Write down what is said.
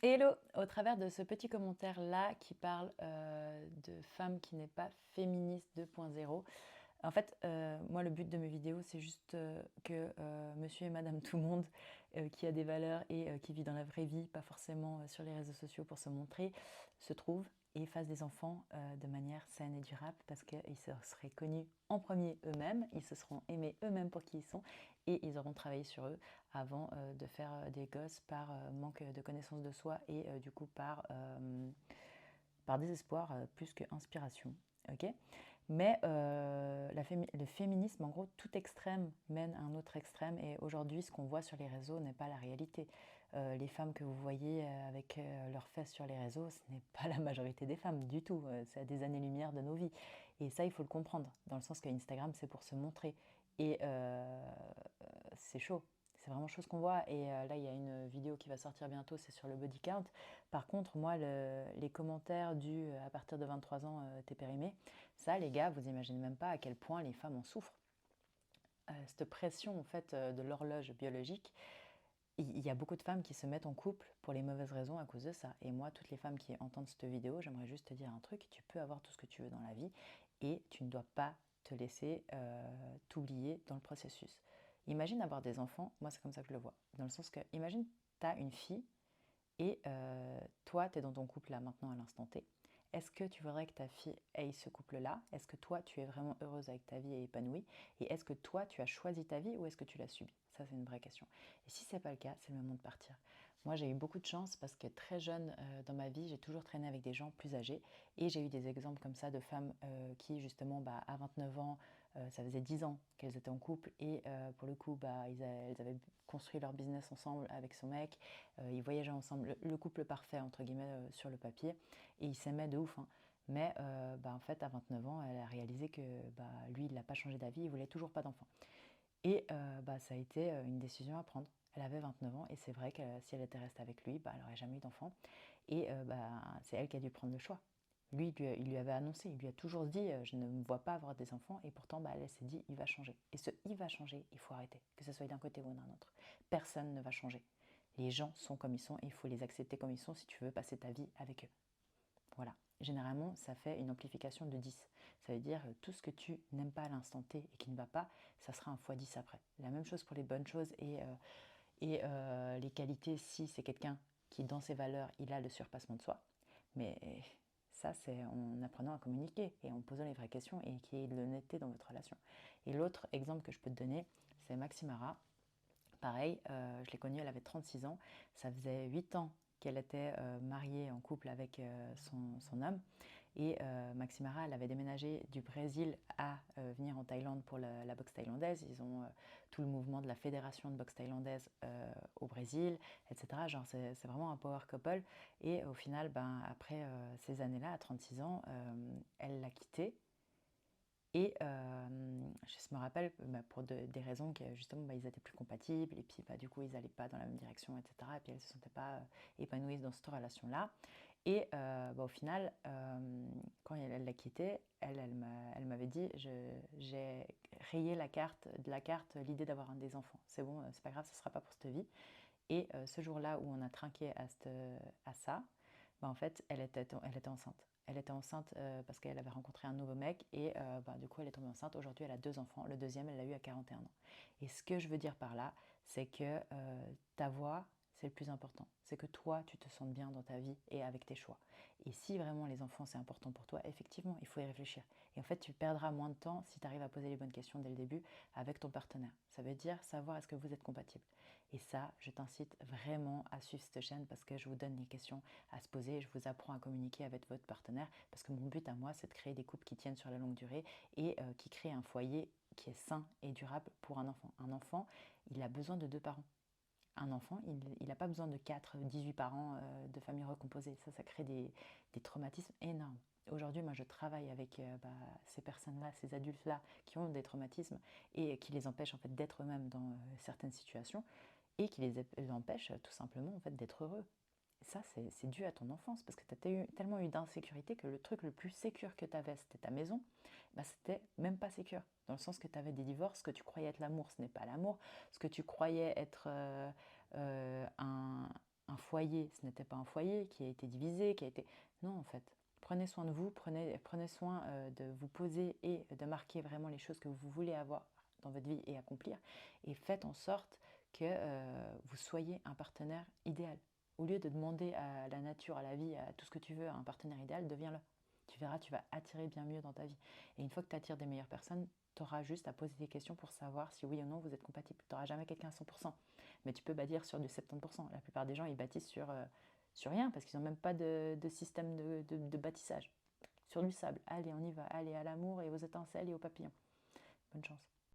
Hello! Au travers de ce petit commentaire-là qui parle de femme qui n'est pas féministe 2.0, en fait, moi, le but de mes vidéos, c'est juste que monsieur et madame tout le monde qui a des valeurs et qui vit dans la vraie vie, pas forcément sur les réseaux sociaux pour se montrer, se trouvent et fassent des enfants de manière saine et durable parce qu'ils se seraient connus en premier eux-mêmes, ils se seront aimés eux-mêmes pour qui ils sont et ils auront travaillé sur eux avant de faire des gosses par manque de connaissance de soi et du coup par désespoir plus que inspiration. Ok. Mais le féminisme, en gros, tout extrême mène à un autre extrême. Et aujourd'hui, ce qu'on voit sur les réseaux n'est pas la réalité. Les femmes que vous voyez avec leurs fesses sur les réseaux, ce n'est pas la majorité des femmes du tout. C'est à des années-lumière de nos vies. Et ça, il faut le comprendre, dans le sens que Instagram, c'est pour se montrer. Et c'est chaud. C'est vraiment chose qu'on voit. Et là, il y a une vidéo qui va sortir bientôt, c'est sur le body count. Par contre, moi, les commentaires du à partir de 23 ans, t'es périmé, ça, les gars, vous imaginez même pas à quel point les femmes en souffrent. Cette pression, en fait, de l'horloge biologique, il y a beaucoup de femmes qui se mettent en couple pour les mauvaises raisons à cause de ça. Et moi, toutes les femmes qui entendent cette vidéo, j'aimerais juste te dire un truc, tu peux avoir tout ce que tu veux dans la vie et tu ne dois pas te laisser t'oublier dans le processus. Imagine avoir des enfants, moi c'est comme ça que je le vois, dans le sens que, imagine, tu as une fille et toi, tu es dans ton couple là maintenant à l'instant T. Est-ce que tu voudrais que ta fille ait ce couple-là? Est-ce que toi, tu es vraiment heureuse avec ta vie et épanouie? Et est-ce que toi, tu as choisi ta vie ou est-ce que tu l'as subie? Ça, c'est une vraie question. Et si c'est pas le cas, c'est le moment de partir. Moi, j'ai eu beaucoup de chance parce que très jeune dans ma vie, j'ai toujours traîné avec des gens plus âgés. Et j'ai eu des exemples comme ça de femmes qui, justement, à 29 ans, ça faisait 10 ans qu'elles étaient en couple. Et pour le coup, elles avaient construit leur business ensemble avec son mec. Ils voyageaient ensemble. Le couple parfait, entre guillemets, sur le papier. Et ils s'aimaient de ouf, hein. Mais en fait, à 29 ans, elle a réalisé que lui, il n'a pas changé d'avis, il voulait toujours pas d'enfant. Et ça a été une décision à prendre. Elle avait 29 ans et c'est vrai que si elle était restée avec lui, elle n'aurait jamais eu d'enfant. Et c'est elle qui a dû prendre le choix. Lui, il lui avait annoncé, il lui a toujours dit je ne me vois pas avoir des enfants. Et pourtant, elle s'est dit il va changer. Et ce il va changer, il faut arrêter, que ce soit d'un côté ou d'un autre. Personne ne va changer. Les gens sont comme ils sont et il faut les accepter comme ils sont si tu veux passer ta vie avec eux. Voilà. Généralement, ça fait une amplification de 10. Ça veut dire tout ce que tu n'aimes pas à l'instant T et qui ne va pas, ça sera un fois 10 après. La même chose pour les bonnes choses et les qualités si c'est quelqu'un qui, dans ses valeurs, il a le surpassement de soi. Mais ça, c'est en apprenant à communiquer et en posant les vraies questions et qu'il y ait de l'honnêteté dans votre relation. Et l'autre exemple que je peux te donner, c'est Maximara. Pareil, je l'ai connue, elle avait 36 ans. Ça faisait 8 ans qu'elle était mariée en couple avec son homme. Et Maximara, elle avait déménagé du Brésil à venir en Thaïlande pour la boxe thaïlandaise. Ils ont tout le mouvement de la fédération de boxe thaïlandaise au Brésil, etc. Genre, c'est vraiment un power couple. Et au final, après ces années-là, à 36 ans, elle l'a quitté. Et je me rappelle, pour des raisons que justement ils étaient plus compatibles et puis du coup ils n'allaient pas dans la même direction, etc. Et puis elle ne se sentait pas épanouie dans cette relation-là. Et au final, quand elle l'a quitté, elle m'avait dit j'ai rayé de la carte l'idée d'avoir un des enfants. C'est bon, c'est pas grave, ça ne sera pas pour cette vie. Et ce jour-là où on a trinqué à ça, en fait, elle était enceinte. Elle était enceinte parce qu'elle avait rencontré un nouveau mec et du coup elle est tombée enceinte. Aujourd'hui elle a 2 enfants. Le deuxième elle l'a eu à 41 ans. Et ce que je veux dire par là, c'est que ta voix, c'est le plus important. C'est que toi, tu te sentes bien dans ta vie et avec tes choix. Et si vraiment les enfants, c'est important pour toi, effectivement, il faut y réfléchir. Et en fait, tu perdras moins de temps si tu arrives à poser les bonnes questions dès le début avec ton partenaire. Ça veut dire savoir est-ce que vous êtes compatible. Et ça, je t'incite vraiment à suivre cette chaîne parce que je vous donne les questions à se poser. Je vous apprends à communiquer avec votre partenaire parce que mon but à moi, c'est de créer des couples qui tiennent sur la longue durée et qui créent un foyer qui est sain et durable pour un enfant. Un enfant, il a besoin de 2 parents. Un enfant, il n'a pas besoin de 4, 18 parents de famille recomposée. Ça crée des traumatismes énormes. Aujourd'hui, moi, je travaille avec ces personnes-là, ces adultes-là qui ont des traumatismes et qui les empêchent en fait d'être eux-mêmes dans certaines situations et qui les empêchent tout simplement en fait d'être heureux. Ça, c'est dû à ton enfance, parce que tu as tellement eu d'insécurité que le truc le plus sécure que tu avais, c'était ta maison, c'était même pas sécure. Dans le sens que tu avais des divorces, ce que tu croyais être l'amour, ce n'est pas l'amour. Ce que tu croyais être un un foyer, ce n'était pas un foyer qui a été divisé, qui a été... Non, en fait, prenez soin de vous, prenez soin de vous poser et de marquer vraiment les choses que vous voulez avoir dans votre vie et accomplir. Et faites en sorte que vous soyez un partenaire idéal. Au lieu de demander à la nature, à la vie, à tout ce que tu veux, à un partenaire idéal, deviens-le. Tu verras, tu vas attirer bien mieux dans ta vie. Et une fois que tu attires des meilleures personnes, tu auras juste à poser des questions pour savoir si oui ou non vous êtes compatible. Tu n'auras jamais quelqu'un à 100%. Mais tu peux bâtir sur du 70%. La plupart des gens, ils bâtissent sur rien parce qu'ils n'ont même pas de système de bâtissage. Sur du sable. Allez, on y va. Allez, à l'amour et aux étincelles et aux papillons. Bonne chance.